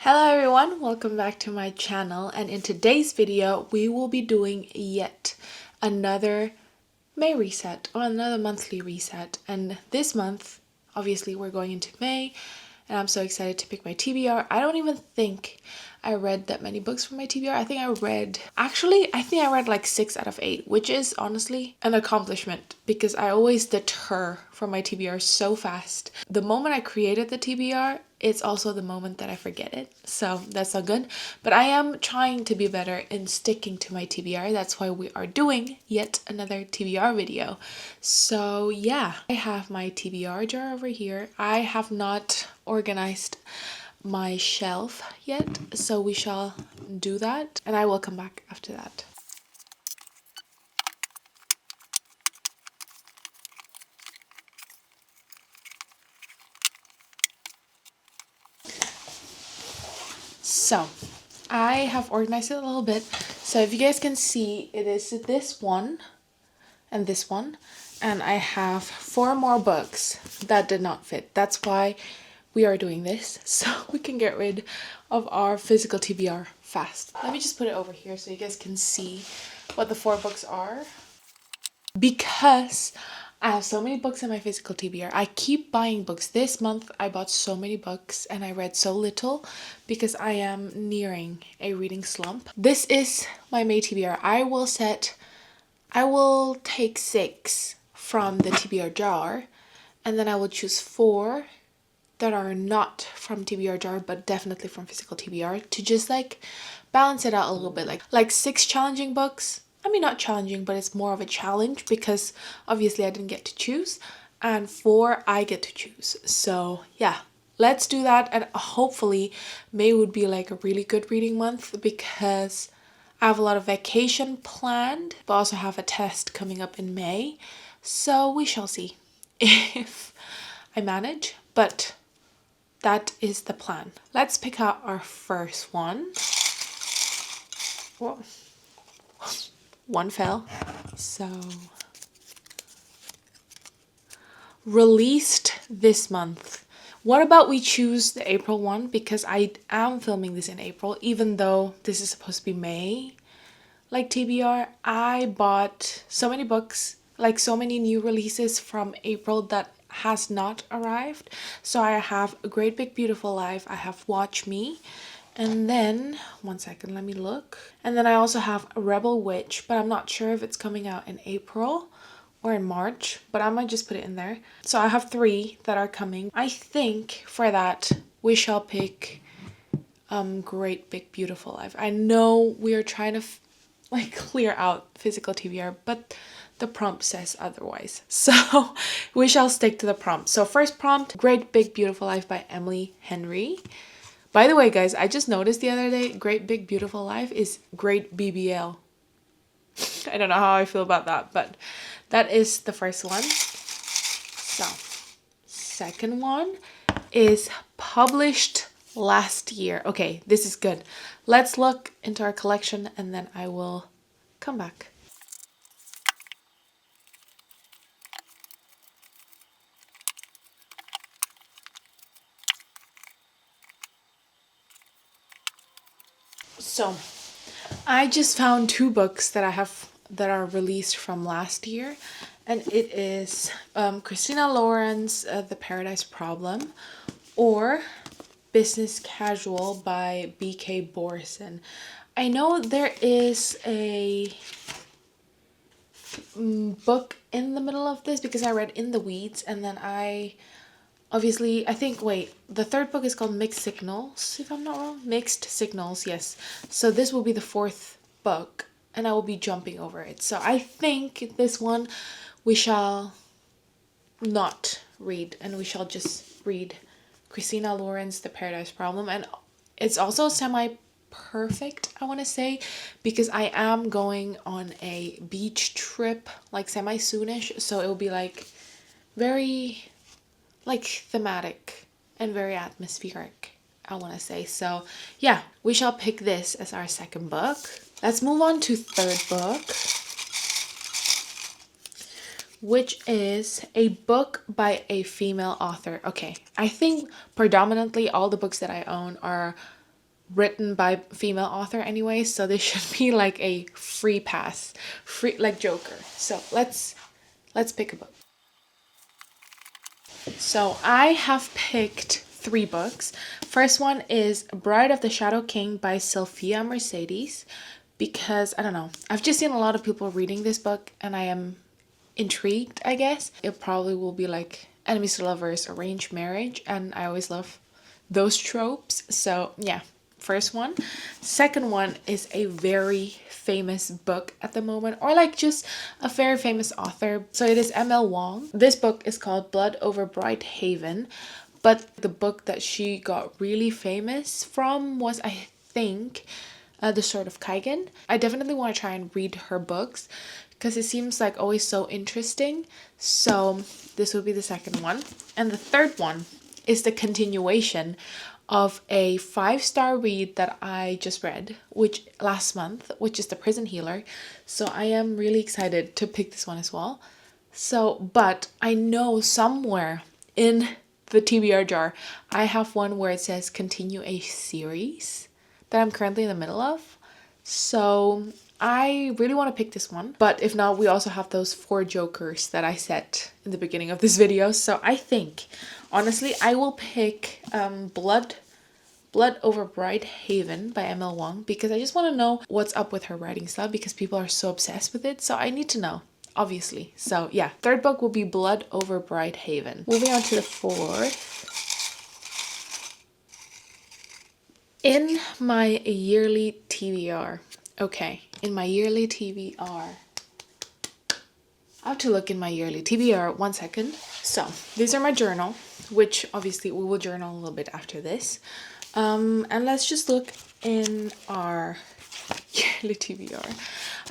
Hello everyone, welcome back to my channel, and in today's video we will be doing yet another May reset or another monthly reset. And this month obviously we're going into May and I'm so excited to pick my TBR. I don't even think I read that many books from my TBR. I think I read like 6 out of 8, which is honestly an accomplishment because I always deter from my TBR so fast. The moment I created the TBR, it's also the moment that I forget it. So that's not good. But I am trying to be better in sticking to my TBR. That's why we are doing yet another TBR video. So yeah, I have my TBR jar over here. I have not organized my shelf yet, so we shall do that and I will come back after that. So I have organized it a little bit. So if you guys can see, it is this one and this one, and I have 4 more books that did not fit. That's why we are doing this, so we can get rid of our physical TBR fast. Let me just put it over here so you guys can see what the 4 books are. Because I have so many books in my physical TBR. I keep buying books. This month I bought so many books and I read so little because I am nearing a reading slump. This is my May TBR. I will take 6 from the TBR jar and then I will choose 4 that are not from TBR jar but definitely from physical TBR to just like balance it out a little bit. Like 6 challenging books. I mean, not challenging, but it's more of a challenge because obviously I didn't get to choose, and 4 I get to choose. So yeah, let's do that. And hopefully May would be like a really good reading month because I have a lot of vacation planned, but also have a test coming up in May. So we shall see if I manage, but that is the plan. Let's pick out our first one. Whoa. One fell. So released this month. What about we choose the April one, because I am filming this in April even though this is supposed to be May. Like TBR, I bought so many books, like so many new releases from April that has not arrived. So I have A Great Big Beautiful Life, I have Watch Me, and then, one second, let me look. And then I also have A Rebel Witch, but I'm not sure if it's coming out in April or in March, but I might just put it in there. So I have 3 that are coming. I think for that we shall pick Great Big Beautiful Life. I know we are trying to like clear out physical TBR, but the prompt says otherwise. So we shall stick to the prompt. So first prompt, Great Big Beautiful Life by Emily Henry. By the way, guys, I just noticed the other day, Great Big Beautiful Life is Great BBL. I don't know how I feel about that, but that is the first one. So, second one is published last year. Okay, this is good. Let's look into our collection and then I will come back. So, I just found 2 books that are released from last year, and it is Christina Lauren's The Paradise Problem or Business Casual by B.K. Borison. I know there is a book in the middle of this because I read In the Weeds, and then the third book is called Mixed Signals, if I'm not wrong. Mixed Signals, yes. So this will be the 4th book, and I will be jumping over it. So I think this one we shall not read, and we shall just read Christina Lauren's The Paradise Problem. And it's also semi-perfect, I want to say, because I am going on a beach trip, like semi-soonish, so it will be like very like thematic and very atmospheric, I want to say. So yeah, we shall pick this as our second book. Let's move on to third book, which is a book by a female author. Okay, I think predominantly all the books that I own are written by female author anyway, so this should be like a free pass, free like Joker. So let's pick a book. So I have picked 3 books. First one is Bride of the Shadow King by Sophia Mercedes, because I don't know, I've just seen a lot of people reading this book and I am intrigued, I guess. It probably will be like enemies to lovers, arranged marriage, and I always love those tropes. So yeah, first one. Second one is a very famous book at the moment, or like just a very famous author. So it is ML Wong. This book is called Blood Over Bright Haven, but the book that she got really famous from was, I think, The Sword of Kaigen. I definitely want to try and read her books because it seems like always so interesting. So this will be the second one. And the third one is the continuation of a 5-star read that I just read, which last month, which is The Prison Healer. So I am really excited to pick this one as well. So, but I know somewhere in the TBR jar, I have one where it says continue a series that I'm currently in the middle of. So I really want to pick this one. But if not, we also have those 4 jokers that I said in the beginning of this video. So I think, honestly, I will pick Blood Over Bright Haven by ML Wong, because I just want to know what's up with her writing style, because people are so obsessed with it. So I need to know, obviously. So yeah, third book will be Blood Over Bright Haven. Moving on to the fourth. In my yearly TBR. Okay, in my yearly TBR. I have to look in my yearly TBR, 1 second. So these are my journal, which obviously we will journal a little bit after this. And let's just look in our yearly TBR.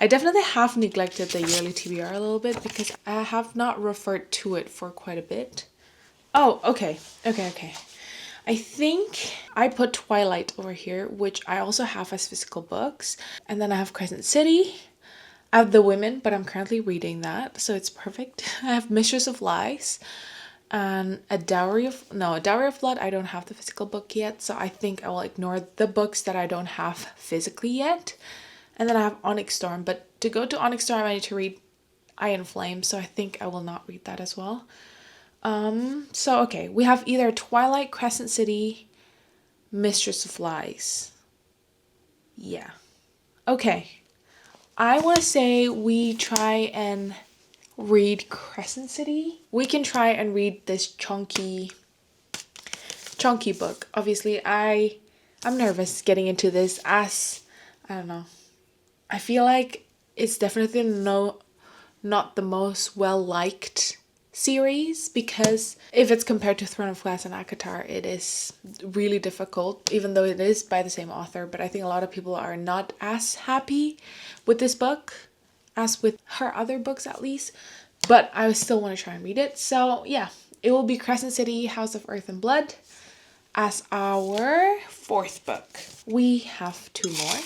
I definitely have neglected the yearly TBR a little bit because I have not referred to it for quite a bit. Oh, okay. I think I put Twilight over here, which I also have as physical books. And then I have Crescent City. I have The Women, but I'm currently reading that, so it's perfect. I have Mistress of Lies and A Dowry of Blood. I don't have the physical book yet, so I think I will ignore the books that I don't have physically yet. And then I have Onyx Storm, but to go to Onyx Storm I need to read Iron Flame, so I think I will not read that as well. So okay, we have either Twilight, Crescent City, Mistress of Lies. Yeah. Okay. I want to say we try and read Crescent City. We can try and read this chunky book. Obviously, I'm nervous getting into this, as I don't know. I feel like it's definitely not the most well-liked series, because if it's compared to Throne of Glass and ACOTAR, it is really difficult, even though it is by the same author. But I think a lot of people are not as happy with this book as with her other books, at least. But I still want to try and read it. So yeah, it will be Crescent City, House of Earth and Blood as our 4th book. We have 2 more.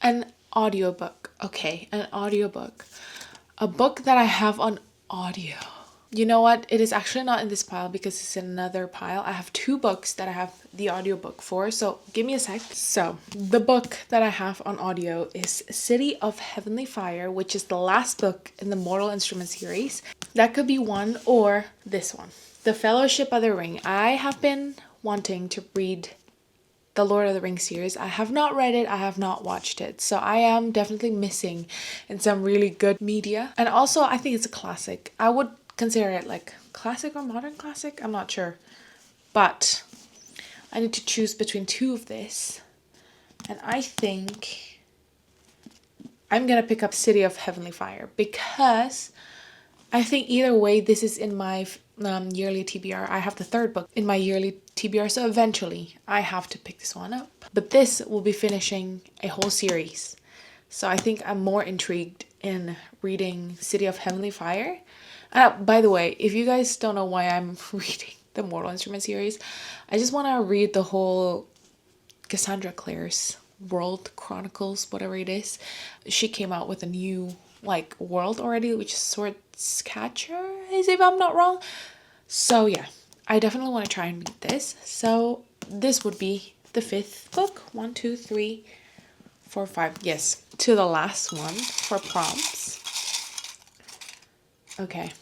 An audiobook. Okay, an audiobook. A book that I have on audio. You know what? It is actually not in this pile because it's in another pile. I have 2 books that I have the audiobook for, so give me a sec. So, the book that I have on audio is City of Heavenly Fire, which is the last book in the Mortal Instruments series. That could be one, or this one. The Fellowship of the Ring. I have been wanting to read the Lord of the Rings series. I have not read it, I have not watched it, so I am definitely missing in some really good media. And also, I think it's a classic. I would consider it like classic or modern classic, I'm not sure. But I need to choose between 2 of this. And I think I'm gonna pick up City of Heavenly Fire, because I think either way, this is in my yearly TBR. I have the 3rd book in my yearly TBR, so eventually I have to pick this one up. But this will be finishing a whole series. So I think I'm more intrigued in reading City of Heavenly Fire. By the way, if you guys don't know why I'm reading the Mortal Instruments series, I just want to read the whole Cassandra Clare's World Chronicles, whatever it is. She came out with a new world already, which is Swordscatcher, if I'm not wrong. So yeah, I definitely want to try and read this. So this would be the 5th book. 1, 2, 3, 4, 5. Yes, to the last one for prompts. Okay.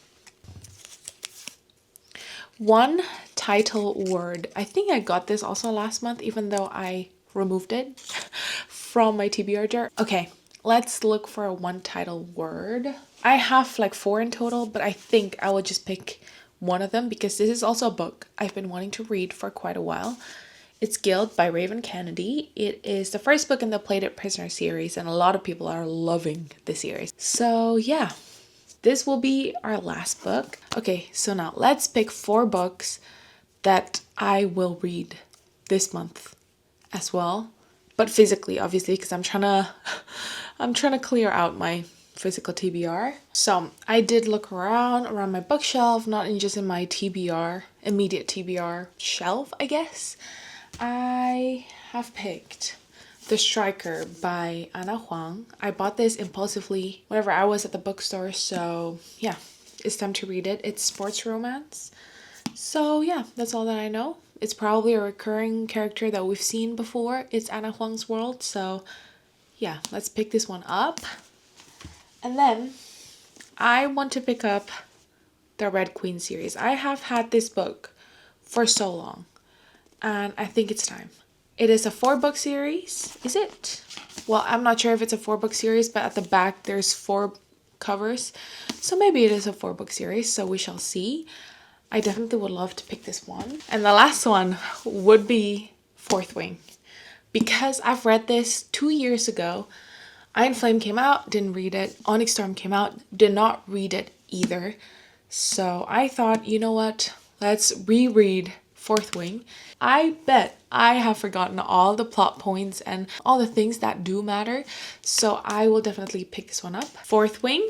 One title word. I think I got this also last month, even though I removed it from my TBR jar. Okay, let's look for a one title word. I have like 4 in total, but I think I will just pick one of them because this is also a book I've been wanting to read for quite a while. It's Guild by Raven Kennedy. It is the first book in the Plated Prisoner series, and a lot of people are loving the series. So yeah, this will be our last book. Okay, so now let's pick 4 books that I will read this month as well, but physically, obviously, because I'm trying to clear out my physical TBR. So I did look around my bookshelf, not in just in my TBR, immediate TBR shelf, I guess. I have picked The Striker by Ana Huang. I bought this impulsively whenever I was at the bookstore, so yeah, it's time to read it. It's sports romance. So yeah, that's all that I know. It's probably a recurring character that we've seen before. It's Ana Huang's world, so yeah, let's pick this one up. And then I want to pick up the Red Queen series. I have had this book for so long, and I think it's time. It is a 4-book series, is it? Well, I'm not sure if it's a 4-book series, but at the back there's 4 covers. So maybe it is a 4-book series, so we shall see. I definitely would love to pick this one. And the last one would be Fourth Wing. Because I've read this 2 years ago. Iron Flame came out, didn't read it. Onyx Storm came out, did not read it either. So I thought, you know what? Let's reread Fourth Wing. I bet I have forgotten all the plot points and all the things that do matter. So I will definitely pick this one up. Fourth Wing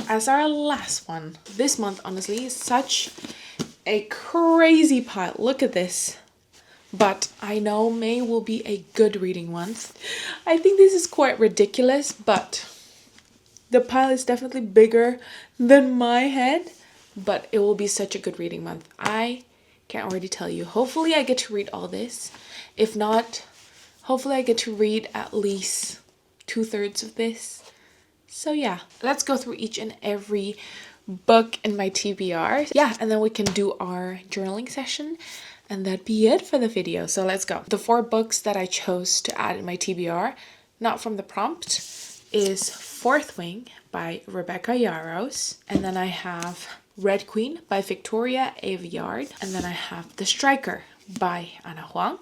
as our last one. This month, honestly, is such a crazy pile. Look at this. But I know May will be a good reading month. I think this is quite ridiculous, but the pile is definitely bigger than my head. But it will be such a good reading month. I can't already tell you. Hopefully I get to read all this. If not, hopefully I get to read at least 2/3 of this. So yeah, let's go through each and every book in my TBR. Yeah, and then we can do our journaling session. And that'd be it for the video. So let's go. The 4 books that I chose to add in my TBR, not from the prompt, is Fourth Wing by Rebecca Yarros. And then I have Red Queen by Victoria Aveyard. And then I have The Striker by Ana Huang.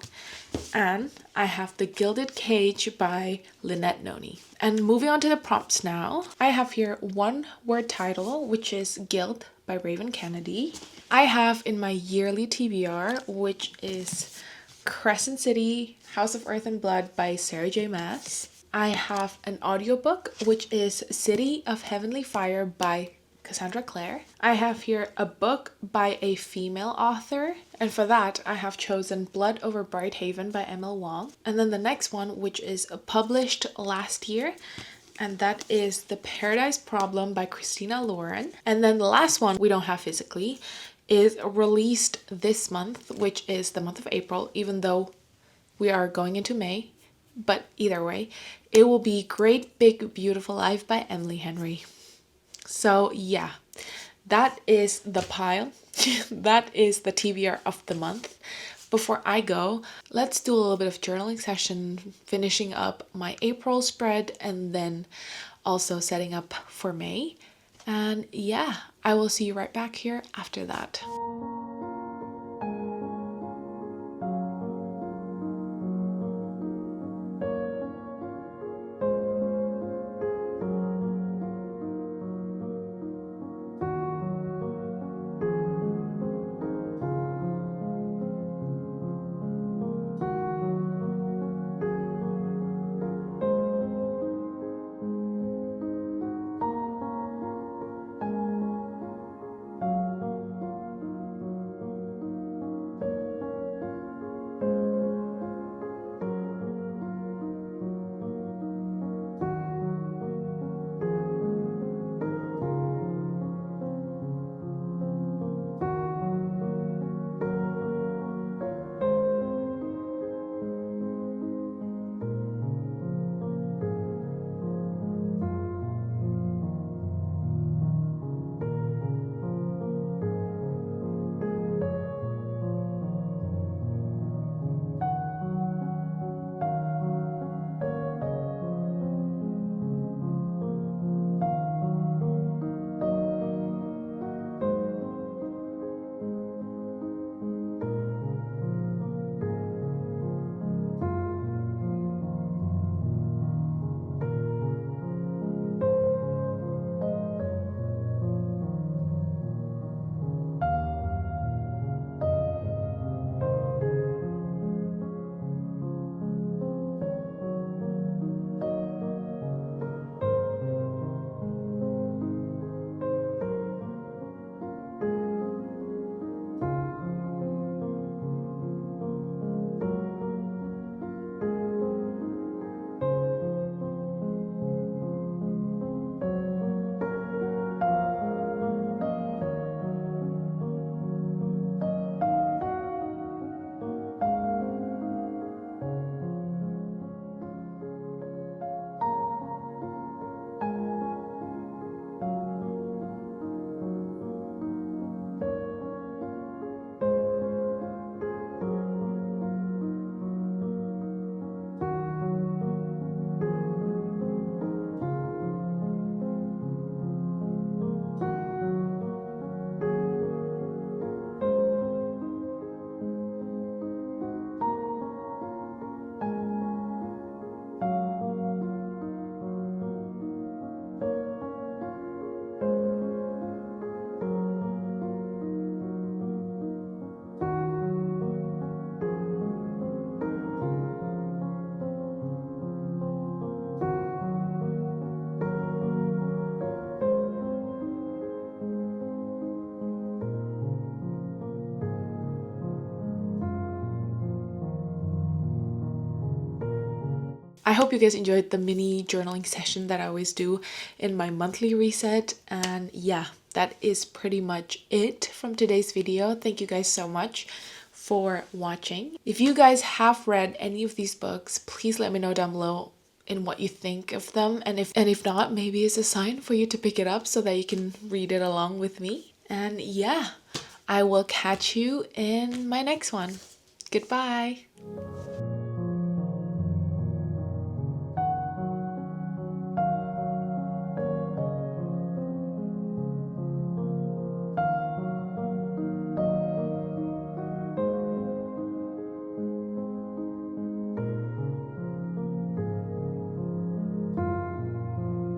And I have The Gilded Cage by Lynette Noni. And moving on to the prompts now, I have here one word title, which is Guild by Raven Kennedy. I have in my yearly TBR, which is Crescent City, House of Earth and Blood by Sarah J. Maas. I have an audiobook, which is City of Heavenly Fire by Cassandra Clare. I have here a book by a female author, and for that I have chosen Blood Over Bright Haven by ML Wong. And then the next one, which is published last year, and that is The Paradise Problem by Christina Lauren. And then the last one we don't have physically is released this month, which is the month of April, even though we are going into May. But either way, it will be Great Big Beautiful Life by Emily Henry. So yeah, that is the pile. That is the TBR of the month. Before I go, let's do a little bit of journaling session, finishing up my April spread and then also setting up for May. And yeah, I will see you right back here after that. hope you guys enjoyed the mini journaling session that I always do in my monthly reset. And yeah, that is pretty much it from today's video. Thank you guys so much for watching. If you guys have read any of these books, please let me know down below in what you think of them, and if not, maybe it's a sign for you to pick it up so that you can read it along with me. And yeah, I will catch you in my next one. Goodbye.